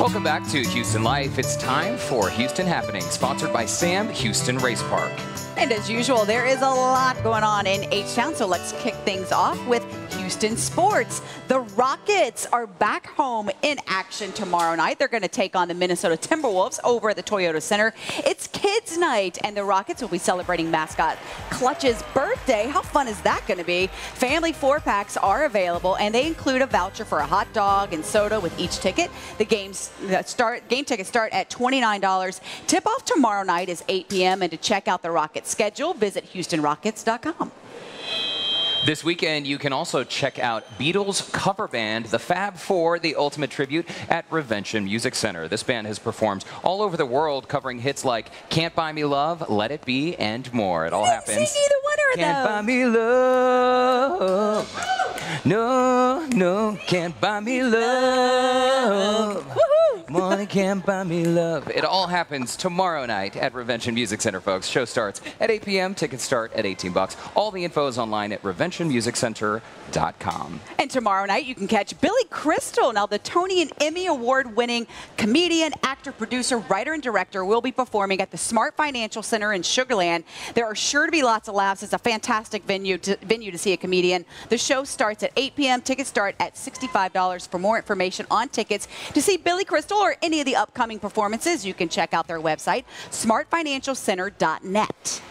Welcome back to Houston Life. It's time for Houston Happenings, sponsored by Sam Houston Race Park. And as usual, there is a lot going on in H-Town, so let's kick things off with Houston sports. The Rockets are back home in action tomorrow night. They're going to take on the Minnesota Timberwolves over at the Toyota Center. It's Kids Night, and the Rockets will be celebrating mascot Clutch's birthday. How fun is that going to be? Family 4-packs are available, and they include a voucher for a hot dog and soda with each ticket. The game tickets start at $29. Tip-off tomorrow night is 8 p.m., and to check out the Rockets schedule, visit HoustonRockets.com. This weekend, you can also check out Beatles' cover band, the Fab Four, the ultimate tribute at Revention Music Center. This band has performed all over the world, covering hits like Can't Buy Me Love, Let It Be, and more. It all happens. Sing either one or Can't buy me love. No, no, can't buy me love. Money can't buy me love. It all happens tomorrow night at Revention Music Center, folks. Show starts at 8 p.m. Tickets start at $18. All the info is online at ReventionMusicCenter.com. And tomorrow night, you can catch Billy Crystal. Now, the Tony and Emmy Award-winning comedian, actor, producer, writer, and director will be performing at the Smart Financial Center in Sugar Land. There are sure to be lots of laughs. It's a fantastic venue to see a comedian. The show starts at 8 p.m. Tickets start at $65. For more information on tickets to see Billy Crystal or any of the upcoming performances, you can check out their website, smartfinancialcenter.net.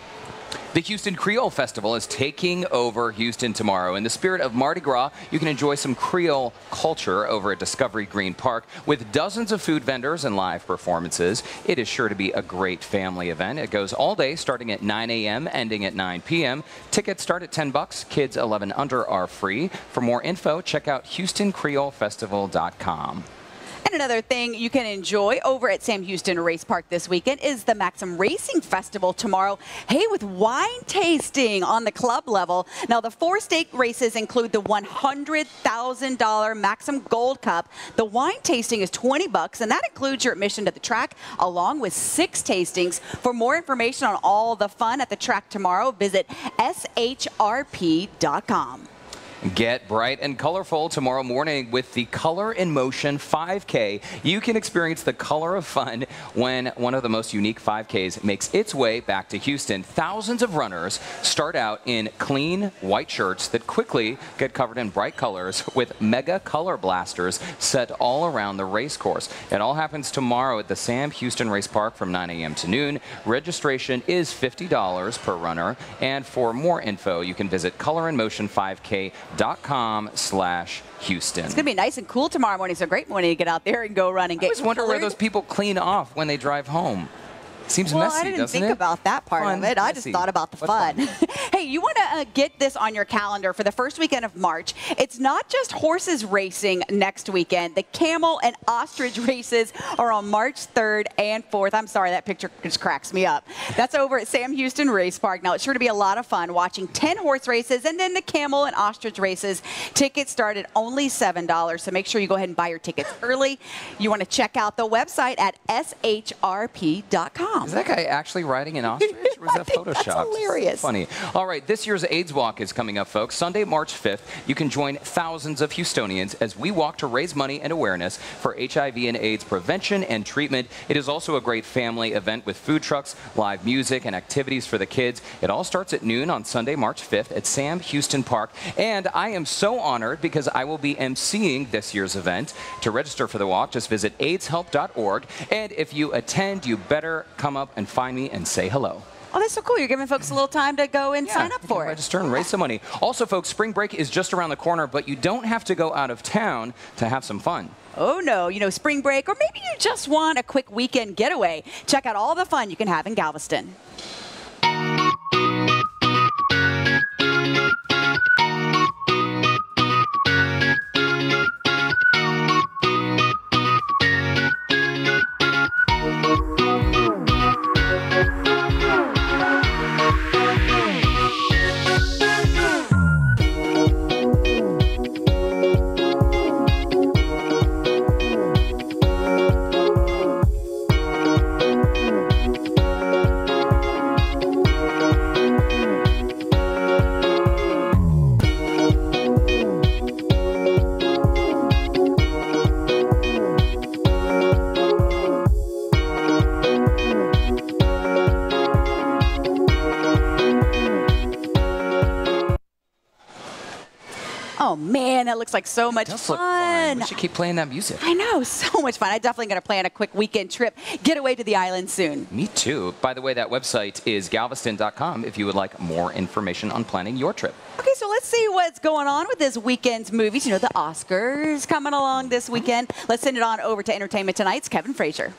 The Houston Creole Festival is taking over Houston tomorrow. In the spirit of Mardi Gras, you can enjoy some Creole culture over at Discovery Green Park with dozens of food vendors and live performances. It is sure to be a great family event. It goes all day, starting at 9 a.m., ending at 9 p.m. Tickets start at $10. Kids 11 under are free. For more info, check out HoustonCreoleFestival.com. And another thing you can enjoy over at Sam Houston Race Park this weekend is the Maxim Racing Festival tomorrow. Hey, with wine tasting on the club level. Now, the 4 stake races include the $100,000 Maxim Gold Cup. The wine tasting is $20, and that includes your admission to the track, along with 6 tastings. For more information on all the fun at the track tomorrow, visit shrp.com. Get bright and colorful tomorrow morning with the Color in Motion 5K. You can experience the color of fun when one of the most unique 5Ks makes its way back to Houston. Thousands of runners start out in clean white shirts that quickly get covered in bright colors with mega color blasters set all around the race course. It all happens tomorrow at the Sam Houston Race Park from 9 a.m. to noon. Registration is $50 per runner. And for more info, you can visit colorinmotion5k.com/Houston. It's going to be nice and cool tomorrow morning, so great morning to get out there and go run and get I always wonder where those people clean off when they drive home. Seems messy, doesn't it? I didn't think about that part of it. I just thought about the fun. Hey, you want to get this on your calendar for the first weekend of March. It's not just horses racing next weekend. The camel and ostrich races are on March 3rd and 4th. I'm sorry, that picture just cracks me up. That's over at Sam Houston Race Park. Now, it's sure to be a lot of fun watching 10 horse races and then the camel and ostrich races. Tickets start at only $7, so make sure you go ahead and buy your tickets early. You want to check out the website at shrp.com. Is that guy actually riding an ostrich, or is that Photoshop? That's hilarious. Funny. All right, this year's AIDS Walk is coming up, folks. Sunday, March 5th, you can join thousands of Houstonians as we walk to raise money and awareness for HIV and AIDS prevention and treatment. It is also a great family event with food trucks, live music, and activities for the kids. It all starts at noon on Sunday, March 5th at Sam Houston Park. And I am so honored because I will be emceeing this year's event. To register for the walk, just visit aidshelp.org. And if you attend, you better come up and find me and say hello. Oh, that's so cool. You're giving folks a little time to go and sign up for it. Register and raise some money. Also, folks, spring break is just around the corner, but you don't have to go out of town to have some fun. Oh, no. You know, spring break, or maybe you just want a quick weekend getaway. Check out all the fun you can have in Galveston. Oh, man, that looks like so much It does look fun. fun. We should keep playing that music. I know, so much fun. I'm definitely going to plan a quick weekend trip, get away to the island soon. Me too. By the way, that website is galveston.com if you would like more information on planning your trip. Okay, so let's see what's going on with this weekend's movies. You know, the Oscars coming along this weekend. Let's send it on over to Entertainment Tonight's Kevin Frazier.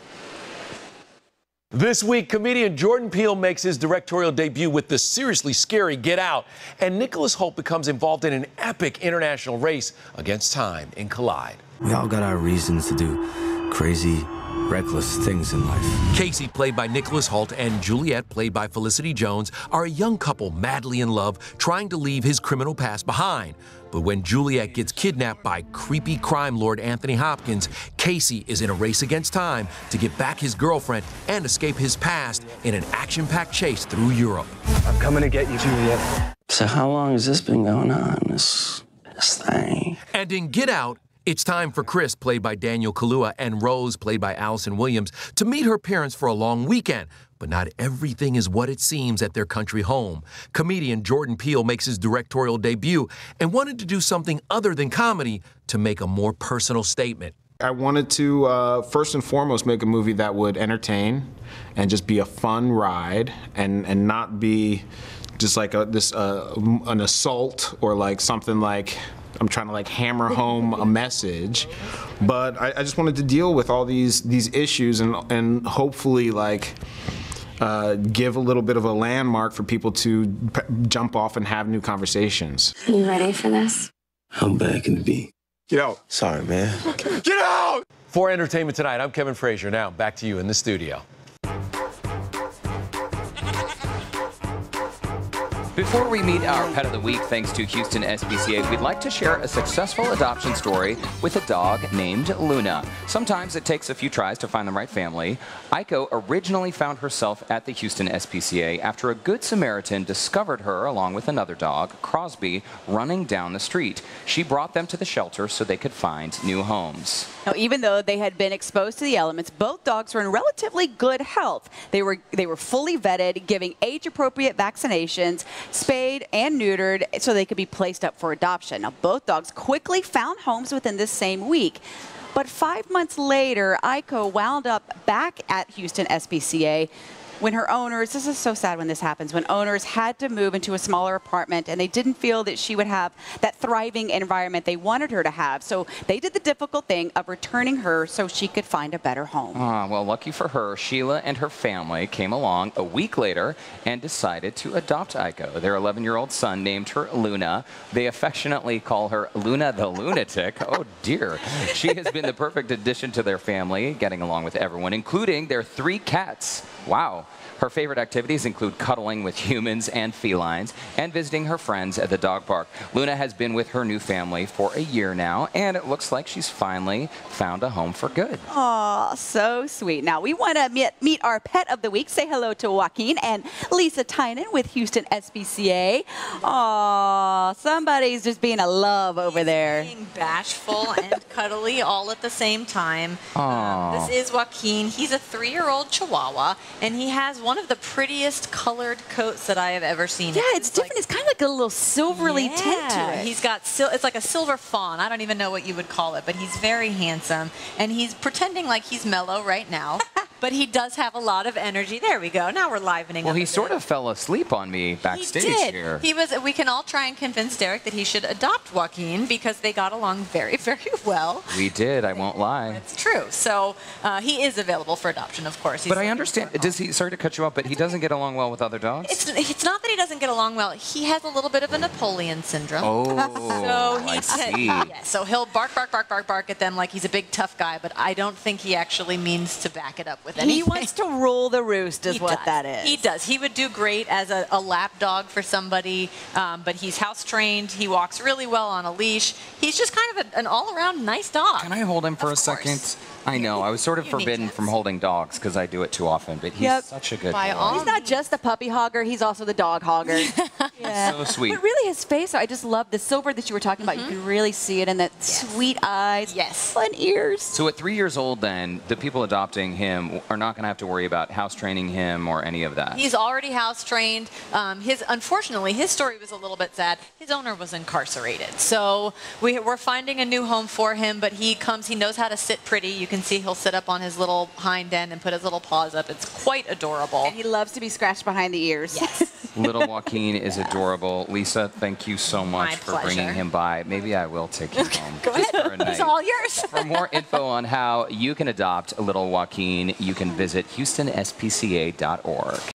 This week, comedian Jordan Peele makes his directorial debut with the seriously scary Get Out, and Nicholas Hoult becomes involved in an epic international race against time in Collide. We all got our reasons to do crazy, reckless things in life. Casey, played by Nicholas Hoult, and Juliet, played by Felicity Jones, are a young couple madly in love, trying to leave his criminal past behind. But when Juliet gets kidnapped by creepy crime lord Anthony Hopkins, Casey is in a race against time to get back his girlfriend and escape his past in an action-packed chase through Europe. I'm coming to get you, Juliet. So how long has this been going on, this thing? And in Get Out, it's time for Chris, played by Daniel Kaluuya, and Rose, played by Allison Williams, to meet her parents for a long weekend. But not everything is what it seems at their country home. Comedian Jordan Peele makes his directorial debut and wanted to do something other than comedy to make a more personal statement. I wanted to, first and foremost, make a movie that would entertain and just be a fun ride and not be just like an assault or like something like I'm trying to like hammer home a message. But I just wanted to deal with all these issues and hopefully like give a little bit of a landmark for people to jump off and have new conversations. You ready for this? How bad can it be? Get out. Sorry, man. Get out! For Entertainment Tonight, I'm Kevin Frazier. Now, back to you in the studio. Before we meet our pet of the week, thanks to Houston SPCA, we'd like to share a successful adoption story with a dog named Luna. Sometimes it takes a few tries to find the right family. Aiko originally found herself at the Houston SPCA after a Good Samaritan discovered her along with another dog, Crosby, running down the street. She brought them to the shelter so they could find new homes. Now, even though they had been exposed to the elements, both dogs were in relatively good health. They were fully vetted, giving age-appropriate vaccinations, spayed and neutered, so they could be placed up for adoption. Now, both dogs quickly found homes within this same week. But 5 months later, Aiko wound up back at Houston SPCA when her owners, this is so sad when this happens, when owners had to move into a smaller apartment and they didn't feel that she would have that thriving environment they wanted her to have. So they did the difficult thing of returning her so she could find a better home. Well, lucky for her, Sheila and her family came along a week later and decided to adopt Aiko. Their 11-year-old son named her Luna. They affectionately call her Luna the Lunatic. Oh, dear. She has been the perfect addition to their family, getting along with everyone, including their 3 cats. Wow. Her favorite activities include cuddling with humans and felines and visiting her friends at the dog park. Luna has been with her new family for a year now, and it looks like she's finally found a home for good. Aw, so sweet. Now, we want to meet our pet of the week. Say hello to Joaquin and Lisa Tynan with Houston SPCA. Aw, somebody's just being a love over there. Being bashful and cuddly all at the same time. Aww. This is Joaquin. He's a 3-year-old Chihuahua, and he has one of the prettiest colored coats that I have ever seen. Yeah, it's different. It's kind of like a little silverly tint to it. He's got, it's like a silver fawn. I don't even know what you would call it, but he's very handsome, and he's pretending like he's mellow right now. But he does have a lot of energy. There we go. Now we're livening. Well, up he a sort bit. of fell asleep on me backstage He did. here. He was. We can all try and convince Derek that he should adopt Joaquin because they got along very, very well. We did. I won't lie. It's true. So he is available for adoption, of course. But I understand. Does he? Sorry to cut you off, but he doesn't get along well with other dogs. It's not that he doesn't get along well. He has a little bit of a Napoleon syndrome. Oh, so I see. Yeah, so he'll bark, bark, bark, bark, bark at them like he's a big tough guy. But I don't think he actually means to back it up with anything. He wants to rule the roost is what that is. He does. He would do great as a lap dog for somebody, but he's house trained. He walks really well on a leash. He's just kind of an all-around nice dog. Can I hold him for a Of second? course. I know. I was sort of You need forbidden tips. from holding dogs because I do it too often, but he's Yep. such a good By boy. all He's not just the puppy hogger, he's also the dog hogger. Yeah. So sweet. But really his face, I just love the silver that you were talking about. You can really see it in that sweet eyes. Yes. Fun ears. So at 3 years old then, the people adopting him are not going to have to worry about house training him or any of that. He's already house trained. Unfortunately, his story was a little bit sad. His owner was incarcerated. So we're finding a new home for him, but he knows how to sit pretty. You can see he'll sit up on his little hind end and put his little paws up. It's quite adorable. And he loves to be scratched behind the ears. Yes. Little Joaquin is adorable. Lisa, thank you so much My for pleasure. bringing him by. Maybe I will take him home. Go just for a ahead. night. It's all yours. For more info on how you can adopt little Joaquin, you can visit HoustonSPCA.org.